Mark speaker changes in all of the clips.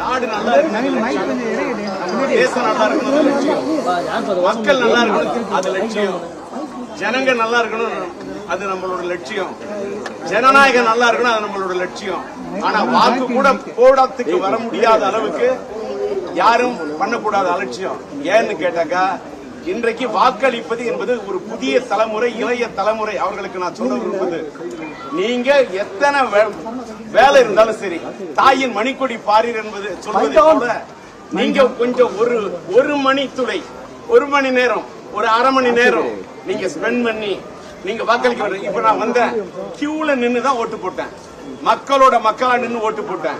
Speaker 1: நாடு நல்லா இருக்கணும், தேசம் நல்லா இருக்கணும் லட்சியம், மக்கள் நல்லா இருக்கணும் அது லட்சியம், ஜனங்க நல்லா இருக்கணும் அது நம்மளோட லட்சியம், ஜனநாயகம் நல்லா இருக்கணும் அது நம்மளோட லட்சியம். ஆனா வாக்கு கூட போடத்துக்கு வர முடியாத அளவுக்கு யாரும் பண்ணக்கூடாத அலட்சியம். ஏன்னு கேட்டாக்கா, இன்றைக்கு வாக்களிப்பது என்பது ஒரு புதிய தலைமுறை, இளைய தலைமுறை. அவர்களுக்கு நான் சொல்ல விரும்புவது, நீங்க எத்தனை வேலை இருந்தாலும் சரி, தாயின் மணிக்கொடி பாரீர் என்பது சொல்வது போல, நீங்க கொஞ்சம் ஒரு மணி துளை, ஒரு மணி நேரம், ஒரு அரை மணி நேரம் நீங்க ஸ்பெண்ட் பண்ணி நீங்க வாக்களிக்க வர்றீங்க. இப்ப நான் வந்தேன், கியூல நின்று தான் ஓட்டு போட்டேன், மக்களோட மக்களா நின்று ஓட்டு போட்டேன்.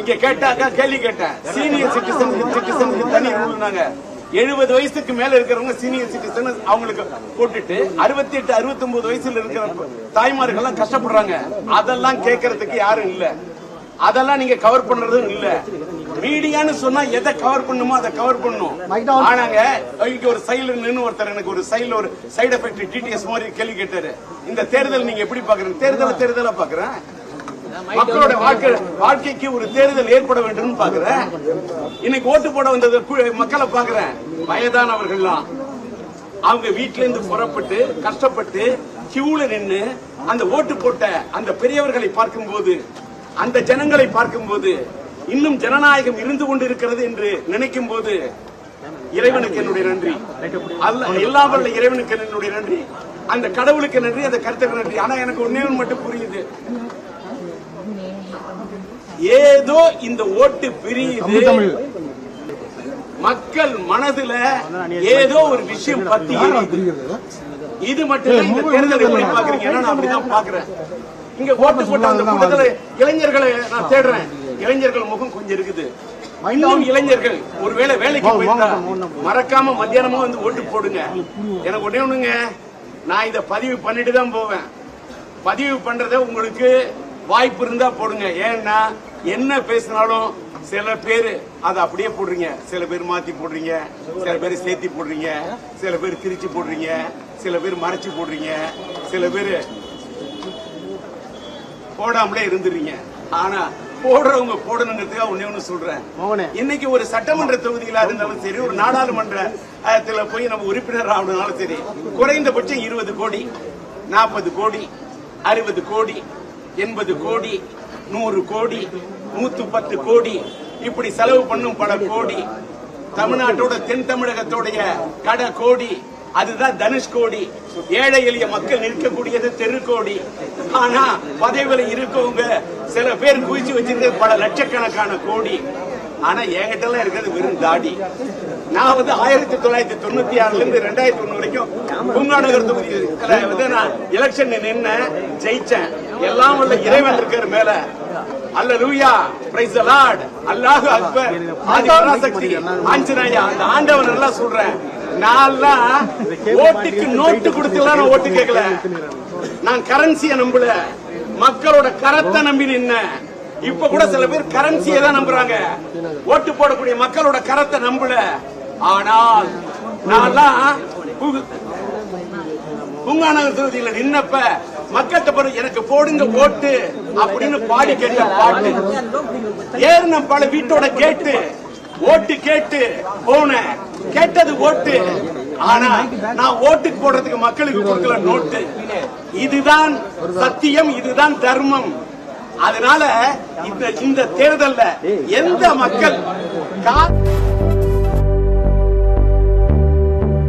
Speaker 1: இங்க கேட்டாக்கா கேள்வி கேட்டேன், சீனியர் சிட்டிசனுக்கு தனி ரூல்னாங்க. 70 வயசுக்கு மேல இருக்கிறவங்க சீனியர் சிட்டிசன், அவங்களுக்கு போட்டுட்டு 68 69 வயசுல இருக்கிற தாய்மார்கள் எல்லாம் கஷ்டப்படுறாங்க. அதெல்லாம் கேட்கறதுக்கு யாரும் இல்ல, அதெல்லாம் நீங்க கவர் பண்றதும் இல்ல. மீடியான்னு சொன்னா எதை கவர் பண்ணுமோ அதை கவர் பண்ணும். ஆனாங்க இங்க ஒரு சைடுல நின்று ஒருத்தர் எனக்கு ஒரு சைடுல ஒரு சைடு எஃபெக்ட் டிடிஎஸ் மாதிரி கேள்வி கேட்டாரு, இந்த தேர்தல் நீங்க எப்படி பாக்குறீங்க? தேர்தலா பாக்குறேன், மக்களோட வாழ்க்கைக்கு ஒரு தேர்தல் ஏற்பட வேண்டும் பாக்குறேன். இன்னைக்கு ஓட்டு போட வந்தது மக்களை பாக்குறேன், வயதானவர்கள்லாம் அவங்க வீட்டுல இருந்து புறப்பட்டு கஷ்டப்பட்டு கியூல நின்று அந்த ஓட்டு போட்ட அந்த பெரியவர்களை பார்க்கும்போது, அந்த ஜனங்களை பார்க்கும்போது, இன்னும் ஜனநாயகம் இருந்து கொண்டு இருக்கிறது என்று நினைக்கும் போது இறைவனுக்கு என்னுடைய நன்றி, எல்லாம் வல்ல இறைவனுக்கு என்னுடைய நன்றி, அந்த கடவுளுக்கு நன்றி, அந்த கருத்துக்கு நன்றி. ஆனா எனக்கு ஒன்னே மட்டும் புரியுது, ஏதோ இந்த ஓட்டு பிரியுது, மக்கள் மனதுல ஏதோ ஒரு விஷயம் பத்தி இது மட்டும் இந்த தேர்தலை எப்படி பாக்குறீங்க? நான் அப்படிதான் பாக்குறேன். இங்க ஓட்டு போட்ட அந்த கூட்டத்துல இளைஞர்களை நான் தேடுறேன், இளைஞர்கள் முகம் கொஞ்சம் இருக்குது. இன்னும் இளைஞர்கள் ஒருவேளை வேலைக்கு போயிருந்தா மறக்காம மத்தியானமா வந்து ஓட்டு போடுங்க. எனக்கு ஒண்ணே ஒண்ணுங்க, நான் இத பதிவு பண்ணிட்டு தான் போவேன். பதிவு பண்றத உங்களுக்கு வாய்ப்பு இருந்தா போடுங்க. ஏன்னா என்ன பேசினாலும் சில பேர் அதை அப்படியே போடுறீங்க, சில பேர் மாத்தி போடுறீங்க, சில பேர் சேர்த்தி போடுறீங்க, சில பேர் திரிச்சு போடுறீங்க, சில பேர் மறைச்சு போடுறீங்க, சில பேர் போடாமலே இருந்துறீங்க. ஆனா போடுறவங்க போடணுங்கிறதுக்காக ஒண்ணு சொல்றேன், இன்னைக்கு ஒரு சட்டமன்ற தொகுதியில இருந்தாலும் சரி, ஒரு நாடாளுமன்றத்துல போய் நம்ம உறுப்பினர் ஆகணும்னாலும் சரி, குறைந்தபட்சம் 20 கோடி, 40 கோடி, 60 கோடி, 80 கோடி, 100 கோடி, 110 கோடி இப்படி செலவு பண்ணும் பல கோடி. தமிழ்நாட்டோட தென் தமிழகத்தோடைய கட கோடி, அதுதான் தனுஷ்கோடி. ஏழை எளிய மக்கள் நிற்கக்கூடியது தெருக்கோடி. ஆனா பதவிகளை இருக்கவங்க சில பேர் குவிச்சு வச்சிருக்க பல லட்சக்கணக்கான கோடி. ஆனா என்கிட்ட எல்லாம் இருக்கிறது வெறும் தாடி. நான் 1996 இருந்து 2001 வரைக்கும் பூங்காநகர் தொகுதி நான் எலெக்ஷன் நின்று ஜெயிச்சேன். எல்லாம் உள்ள இறைவன் இருக்கிற மேல. அல்லேலூயா, பிரைஸ் தி லார்ட், அல்லாஹு அக்பர், ஆதிபராசக்தி, ஆஞ்சநேயா, அந்த ஆண்டவன் எல்லாம் சொல்றேன். நான் ஓட்டுக்கு நோட்டு கொடுத்துலாம் நான் ஓட்டு கேட்கல, நான் கரன்சியை நம்பல, மக்களோட கரத்தை நம்பி நின்ன. இப்ப கூட சில பேர் கரன்சியை தான் நம்புறாங்க, ஓட்டு போடக்கூடிய மக்களோட கரத்தை நம்பல. ஆனால் நான் பூங்காநகர் தொகுதியில நின்னப்ப மக்கள்கிட்ட போற எனக்கு போடுங்க ஓட்டு அப்படின்னு பாடி கேட்ட பாட்டு ஏறின பல வீட்டோட கேட்டு ஓட்டு கேட்டு போன கேட்டது ஓட்டு. ஆனா நான் ஓட்டுக்கு போடுறதுக்கு மக்களுக்கு கொடுக்கல நோட்டு. இதுதான் சத்தியம், இதுதான் தர்மம். அதனால இந்த தேர்தல்ல எந்த மக்கள்